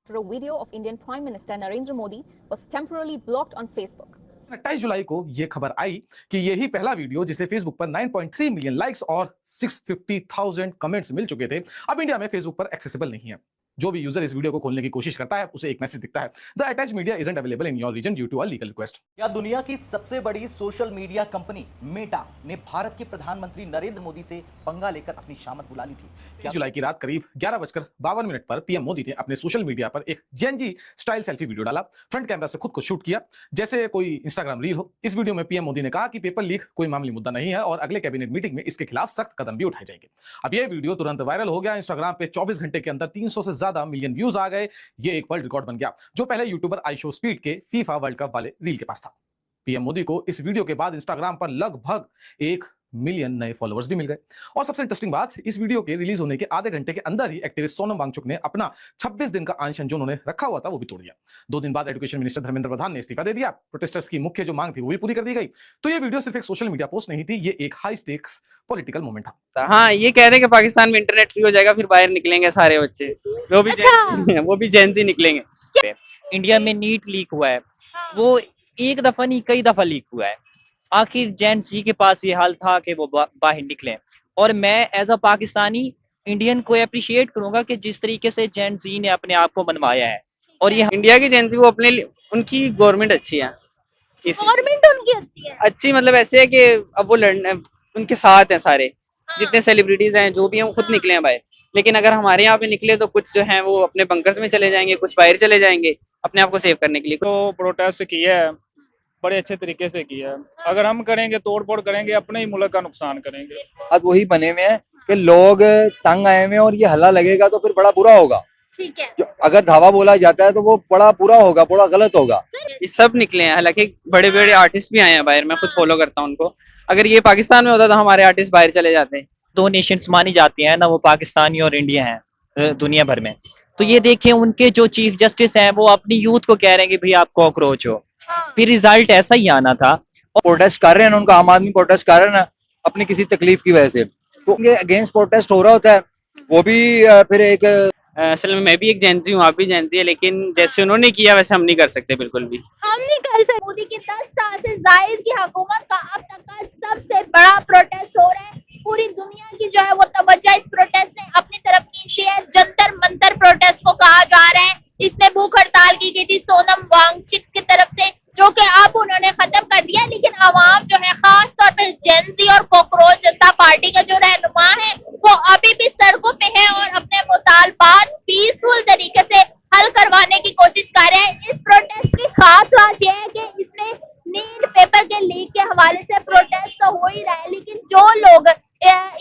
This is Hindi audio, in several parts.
after a video of Indian Prime Minister Narendra Modi was temporarily blocked on Facebook. 28 जुलाई को यह खबर आई कि यही पहला वीडियो जिसे फेसबुक पर 9.3 मिलियन लाइक्स और 650,000 कमेंट्स मिल चुके थे, अब इंडिया में फेसबुक पर एक्सेसिबल नहीं है। जो भी यूजर इस वीडियो को खोलने की कोशिश करता है, उसे एक मैसेज दिखता है, the attach media isn't available in your region due to a legal request. क्या दुनिया की सबसे बड़ी सोशल मीडिया कंपनी मेटा ने भारत के प्रधानमंत्री नरेंद्र मोदी से पंगा लेकर अपनी शामत बुला ली थी? 30 जुलाई की रात करीब 11:52 पर पीएम मोदी ने अपने सोशल मीडिया पर एक जेनजी स्टाइल सेल्फी वीडियो डाला। फ्रंट कैमरा से खुद को शूट किया जैसे कोई इंस्टाग्राम रील हो। इस वीडियो में पीएम मोदी ने कहा कि पेपर लीक कोई मामूली मुद्दा नहीं है और अगले कैबिनेट मीटिंग में इसके खिलाफ सख्त कदम भी उठाए जाएंगे। अब यह वीडियो तुरंत वायरल हो गया। इंस्टाग्राम पे 24 घंटे के अंदर 300 से ज्यादा मिलियन व्यूज आ गए। ये एक वर्ल्ड रिकॉर्ड बन गया जो पहले यूट्यूबर आईशो स्पीड के फीफा वर्ल्ड कप वाले रील के पास था। पीएम मोदी को इस वीडियो के बाद इंस्टाग्राम पर लगभग 1 मिलियन नए फॉलोअर्स भी मिल गए। और सबसे इंटरेस्टिंग बात, इस वीडियो के रिलीज होने के आधे घंटे के अंदर ही एक्टिविस्ट सोनम वांगचुक ने अपना 26 दिन का अनशन जो उन्होंने रखा हुआ था वो भी तोड़ दिया। 2 दिन बाद एजुकेशन मिनिस्टर धर्मेंद्र प्रधान ने इस्तीफा दे दिया। प्रोटेस्टर्स की मुख्य जो मांग थी वो भी पूरी कर दी गई। तो ये वीडियो सिर्फ एक सोशल मीडिया पोस्ट नहीं थी, ये एक हाई स्टेक्स पॉलिटिकल मोमेंट था। हाँ, ये कह रहे हैं कि पाकिस्तान में इंटरनेट फ्री हो जाएगा, फिर बाहर निकलेंगे सारे बच्चे, वो भी जेन जी निकलेंगे। इंडिया में नीट लीक हुआ है, वो एक दफा नहीं कई दफा लीक हुआ है। आखिर जेन जी के पास ये हाल था कि वो बाहर निकले। और मैं एज अ पाकिस्तानी इंडियन को अप्रिशिएट करूंगा कि जिस तरीके से जेन जी ने अपने आप को मनवाया है। और ये इंडिया की जेन जी वो अपने उनकी गवर्नमेंट अच्छी है, गवर्नमेंट उनकी अच्छी है, अच्छी मतलब ऐसे है कि अब वो उनके साथ हैं सारे। जितने सेलिब्रिटीज हैं जो भी हैं वो खुद निकले हैं बाहर। लेकिन अगर हमारे यहाँ पे निकले तो कुछ जो हैं वो अपने बंकर्स में चले जाएंगे, कुछ बाहर चले जाएंगे अपने आप को सेव करने के लिए। तो प्रोटेस्ट किया है, बड़े अच्छे तरीके से किया है। अगर हम करेंगे तोड़ फोड़ करेंगे अपने ही मुल्क का नुकसान करेंगे। आज वही बने हुए हैं कि लोग तंग आए हुए हैं और ये हल्ला लगेगा तो फिर बड़ा बुरा होगा। ठीक है, जो अगर धावा बोला जाता है तो वो बड़ा बुरा होगा, बड़ा गलत होगा। ये सब निकले हैं, हालांकि बड़े बड़े आर्टिस्ट भी आए हैं बाहर, मैं खुद फॉलो करता हूँ उनको। अगर ये पाकिस्तान में होता तो हमारे आर्टिस्ट बाहर चले जाते। 2 नेशंस मानी जाती हैं ना, वो पाकिस्तानी और इंडिया है दुनिया भर में। तो ये देखें उनके जो चीफ जस्टिस हैं वो अपनी यूथ को कह रहे हैं कि भाई आप कॉकरोच हो। फिर रिजल्ट ऐसा ही आना था। प्रोटेस्ट कर रहे हैं उनका, आम आदमी प्रोटेस्ट कर रहे हैं अपनी किसी तकलीफ की वजह से, तो उनके अगेंस्ट प्रोटेस्ट हो रहा होता है। वो भी फिर एक असल में मैं भी एक जेंजी हूँ, आप भी जेंजी है, लेकिन जैसे उन्होंने किया वैसे हम नहीं कर सकते, बिल्कुल भी हम नहीं कर सकते। मोदी की 10 साल से जायद की हुकूमत का अब तक का सबसे बड़ा प्रोटेस्ट हो रहा है। पूरी दुनिया की जो है वो तवज्जो इस प्रोटेस्ट ने अपनी तरफ खींची है। जंतर मंतर प्रोटेस्ट को कहा जा रहा है। इसमें भूख हड़ताल की गई थी सोनम वांगचुक की तरफ से, जो कि अब उन्होंने खत्म कर दिया। लेकिन आवाम जो है, खास तौर पर जेनजी और कॉकरोच जनता पार्टी का जो रहनुमा है वो अभी भी सड़कों पे है और अपने मुतालबात पीसफुल तरीके से हल करवाने की कोशिश कर रहे हैं। इस प्रोटेस्ट की खास बात यह है कि इसमें नीट पेपर के लीक के हवाले से प्रोटेस्ट तो हो ही रहा है, लेकिन जो लोग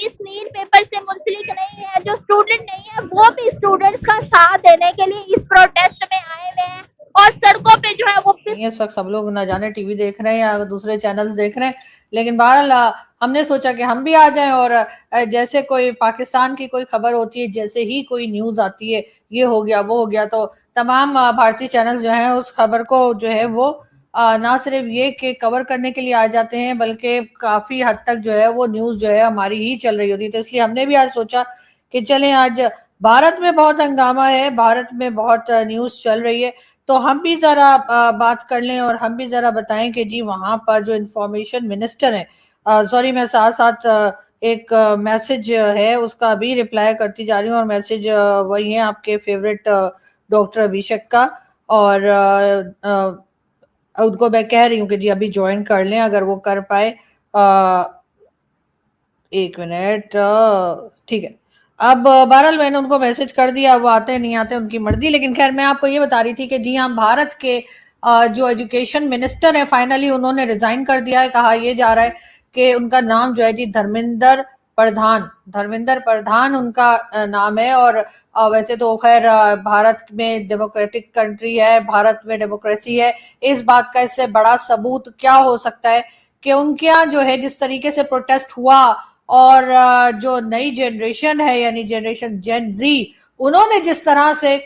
इस नीट पेपर से मुंसलिक नहीं है, जो स्टूडेंट नहीं है, वो भी स्टूडेंट्स का साथ देने के लिए इस प्रोटेस्ट में आए हुए हैं और सड़कों पे जो है वो इस वक्त सब लोग ना जाने टीवी देख रहे हैं या दूसरे चैनल्स देख रहे हैं, लेकिन बहरहाल हमने सोचा कि हम भी आ जाएं और जैसे कोई पाकिस्तान की कोई खबर होती है, जैसे ही कोई न्यूज आती है, ये हो गया वो हो गया, तो तमाम भारतीय चैनल्स जो हैं उस खबर को जो है वो ना सिर्फ ये कि कवर करने के लिए आ जाते हैं, बल्कि काफी हद तक जो है वो न्यूज जो है हमारी ही चल रही होती है। तो इसलिए हमने भी आज सोचा कि चलें, आज भारत में बहुत हंगामा है, भारत में बहुत न्यूज चल रही है, तो हम भी जरा बात कर लें और हम भी जरा बताएं कि जी वहां पर जो इंफॉर्मेशन मिनिस्टर है, सॉरी मैं साथ साथ एक मैसेज है उसका भी रिप्लाई करती जा रही हूँ, और मैसेज वही है आपके फेवरेट डॉक्टर अभिषेक का, और उनको मैं कह रही हूँ कि जी अभी ज्वाइन कर लें अगर वो कर पाए। 1 मिनट, ठीक है। अब बहरहाल मैंने उनको मैसेज कर दिया, वो आते नहीं आते उनकी मर्जी। लेकिन खैर मैं आपको ये बता रही थी कि जी हाँ, भारत के जो एजुकेशन मिनिस्टर है फाइनली उन्होंने रिजाइन कर दिया है। कहा यह जा रहा है कि उनका नाम जो है जी धर्मेंद्र प्रधान उनका नाम है। और वैसे तो खैर भारत में डेमोक्रेटिक कंट्री है, भारत में डेमोक्रेसी है, इस बात का इससे बड़ा सबूत क्या हो सकता है कि उनके यहाँ जो है जिस तरीके से प्रोटेस्ट हुआ और जो नई जनरेशन है यानी जनरेशन जेन जी, उन्होंने जिस तरह से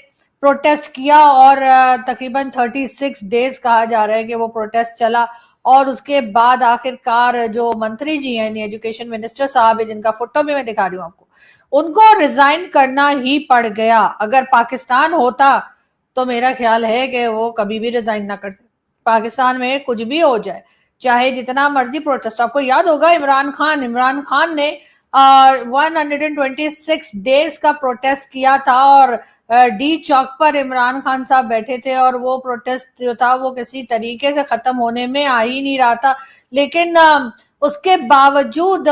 प्रोटेस्ट किया और तकरीबन 36 डेज कहा जा रहा है कि वो प्रोटेस्ट चला, और उसके बाद आखिरकार जो मंत्री जी हैं, एजुकेशन मिनिस्टर साहब है जिनका फोटो भी मैं दिखा रही हूँ आपको, उनको रिजाइन करना ही पड़ गया। अगर पाकिस्तान होता तो मेरा ख्याल है कि वो कभी भी रिजाइन ना करते। पाकिस्तान में कुछ भी हो जाए, चाहे जितना मर्जी प्रोटेस्ट, आपको याद होगा इमरान खान ने 126 डेज का प्रोटेस्ट किया था और डी चौक पर इमरान खान साहब बैठे थे और वो प्रोटेस्ट जो था वो किसी तरीके से खत्म होने में आ ही नहीं रहा था। लेकिन उसके बावजूद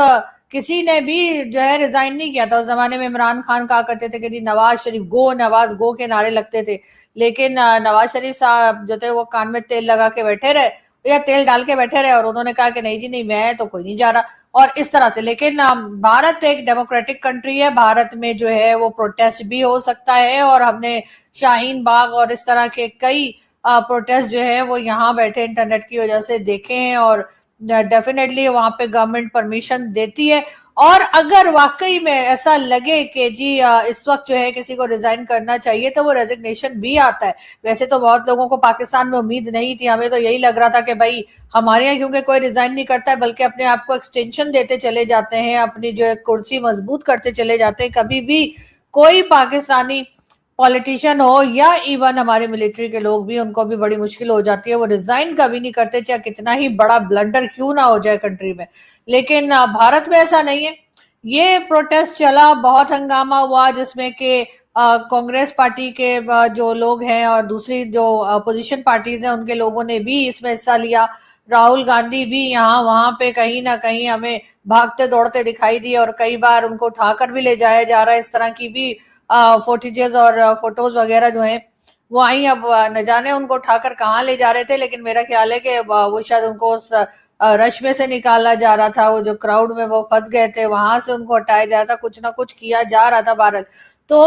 किसी ने भी जो है रिजाइन नहीं किया था। उस जमाने में इमरान खान कहा करते थे कि नवाज शरीफ नवाज गो के नारे लगते थे, लेकिन नवाज शरीफ साहब जो थे वो कान में तेल लगा के बैठे रहे या तेल डाल के बैठे रहे और उन्होंने कहा कि नहीं जी नहीं, मैं तो कोई नहीं जा रहा, और इस तरह से। लेकिन भारत एक डेमोक्रेटिक कंट्री है, भारत में जो है वो प्रोटेस्ट भी हो सकता है और हमने शाहीन बाग और इस तरह के कई प्रोटेस्ट जो है वो यहाँ बैठे इंटरनेट की वजह से देखे हैं और डेफिनेटली वहां पे गवर्नमेंट परमिशन देती है। और अगर वाकई में ऐसा लगे कि जी इस वक्त जो है किसी को रिजाइन करना चाहिए तो वो रेजिग्नेशन भी आता है। वैसे तो बहुत लोगों को पाकिस्तान में उम्मीद नहीं थी, हमें तो यही लग रहा था कि भाई हमारे यहाँ क्योंकि कोई रिजाइन नहीं करता है बल्कि अपने आप को एक्सटेंशन देते चले जाते हैं, अपनी जो है कुर्सी मजबूत करते चले जाते हैं। कभी भी कोई पाकिस्तानी पॉलिटिशियन हो या इवन हमारे मिलिट्री के लोग भी, उनको भी बड़ी मुश्किल हो जाती है, वो रिजाइन कभी नहीं करते चाहे कितना ही बड़ा ब्लंडर क्यों ना हो जाए कंट्री में। लेकिन भारत में ऐसा नहीं है। ये प्रोटेस्ट चला, बहुत हंगामा हुआ जिसमें कि कांग्रेस पार्टी के जो लोग हैं और दूसरी जो अपोजिशन पार्टीज हैं उनके लोगों ने भी इसमें हिस्सा लिया। राहुल गांधी भी यहाँ वहां पे कहीं ना कहीं हमें भागते दौड़ते दिखाई दिए और कई बार उनको उठाकर भी ले जाया जा रहा है। इस तरह की भी फुटेजेस और फोटोज वगैरह जो हैं वो आई। अब न जाने उनको उठाकर कहाँ ले जा रहे थे, लेकिन मेरा ख्याल है कि वो शायद उनको उस रश में से निकाला जा रहा था, वो जो क्राउड में वो फंस गए थे वहां से उनको हटाया जा रहा था, कुछ ना कुछ किया जा रहा था बहरहाल। तो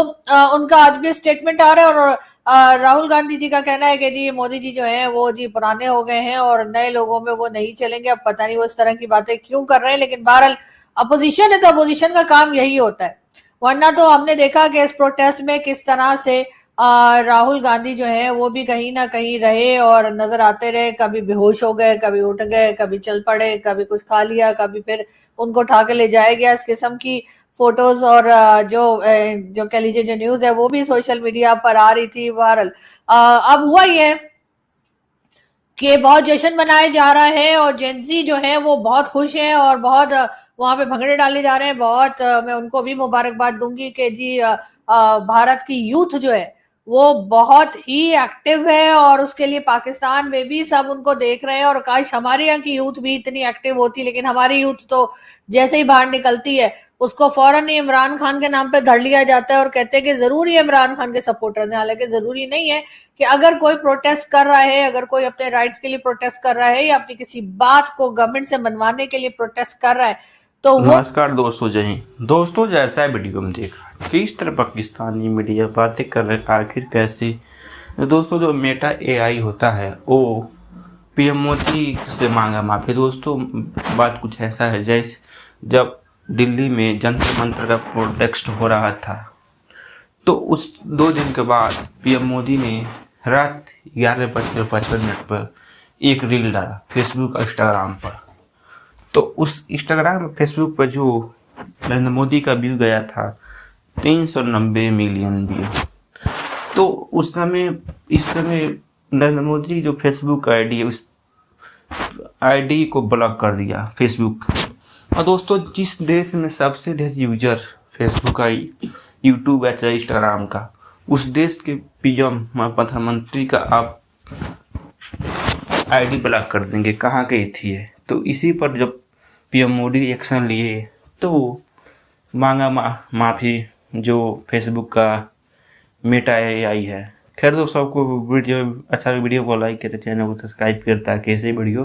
उनका आज भी स्टेटमेंट आ रहा है और राहुल गांधी जी का कहना है कि जी मोदी जी जो है वो जी पुराने हो गए हैं और नए लोगों में वो नहीं चलेंगे। अब पता नहीं वो इस तरह की बातें क्यों कर रहे हैं, लेकिन बहरहाल अपोजिशन है तो अपोजिशन का काम यही होता है। वरना तो हमने देखा कि इस प्रोटेस्ट में किस तरह से राहुल गांधी जो है वो भी कहीं ना कहीं रहे और नजर आते रहे, कभी बेहोश हो गए, कभी उठ गए, कभी चल पड़े, कभी कुछ खा लिया, कभी फिर उनको उठा के ले जाया गया। इस किस्म की फोटोज और जो कह लीजिए जो न्यूज है वो भी सोशल मीडिया पर आ रही थी। बहरहाल अब हुआ ये है कि बहुत जश्न मनाया जा रहा है और जेंजी जो है वो बहुत खुश हैं और बहुत वहां पे भंगड़े डाले जा रहे हैं। बहुत मैं उनको भी मुबारकबाद दूंगी कि जी भारत की यूथ जो है वो बहुत ही एक्टिव है और उसके लिए पाकिस्तान में भी सब उनको देख रहे हैं। और काश हमारे यहाँ की यूथ भी इतनी एक्टिव होती, लेकिन हमारी यूथ तो जैसे ही बाहर निकलती है उसको फौरन ही इमरान खान के नाम पे धर लिया जाता है और कहते हैं कि जरूरी है इमरान खान के सपोर्टर हैं। हालांकि जरूरी नहीं है कि अगर कोई प्रोटेस्ट कर रहा है, अगर कोई अपने राइट्स के लिए प्रोटेस्ट कर रहा है या अपनी किसी बात को गवर्नमेंट से मनवाने के लिए प्रोटेस्ट कर रहा है तो वो। नमस्कार दोस्तों, जय हिंद। दोस्तों जैसा वीडियो में देखा कि इस तरह पाकिस्तानी मीडिया बातें कर रहे आखिर कैसे। दोस्तों जो मेटा एआई होता है वो पीएम मोदी से मांगा माफी। दोस्तों बात कुछ ऐसा है जैसे जब दिल्ली में जंतर मंतर का प्रोटेस्ट हो रहा था तो उस 2 दिन के बाद पीएम मोदी ने रात 11:55 पर एक रील डाला फेसबुक इंस्टाग्राम पर। तो उस इंस्टाग्राम फेसबुक पर जो नरेंद्र मोदी का व्यू गया था 390 मिलियन व्यू। तो इस समय नरेंद्र मोदी जो फेसबुक आईडी है उस आईडी को ब्लॉक कर दिया फेसबुक। और दोस्तों जिस देश में सबसे ढेर यूजर फेसबुक का, यूट्यूब या चाहे इंस्टाग्राम का, उस देश के पीएम प्रधानमंत्री का आप आईडी ब्लॉक कर देंगे, कहाँ गई थी है। तो इसी पर जब पीएम मोदी एक्शन लिए तो मांगा माफ़ी जो फेसबुक का मेटा एआई है। खैर दोस्तों आपको वीडियो अच्छा वीडियो को लाइक करें, चैनल को सब्सक्राइब करें ताकि ऐसे वीडियो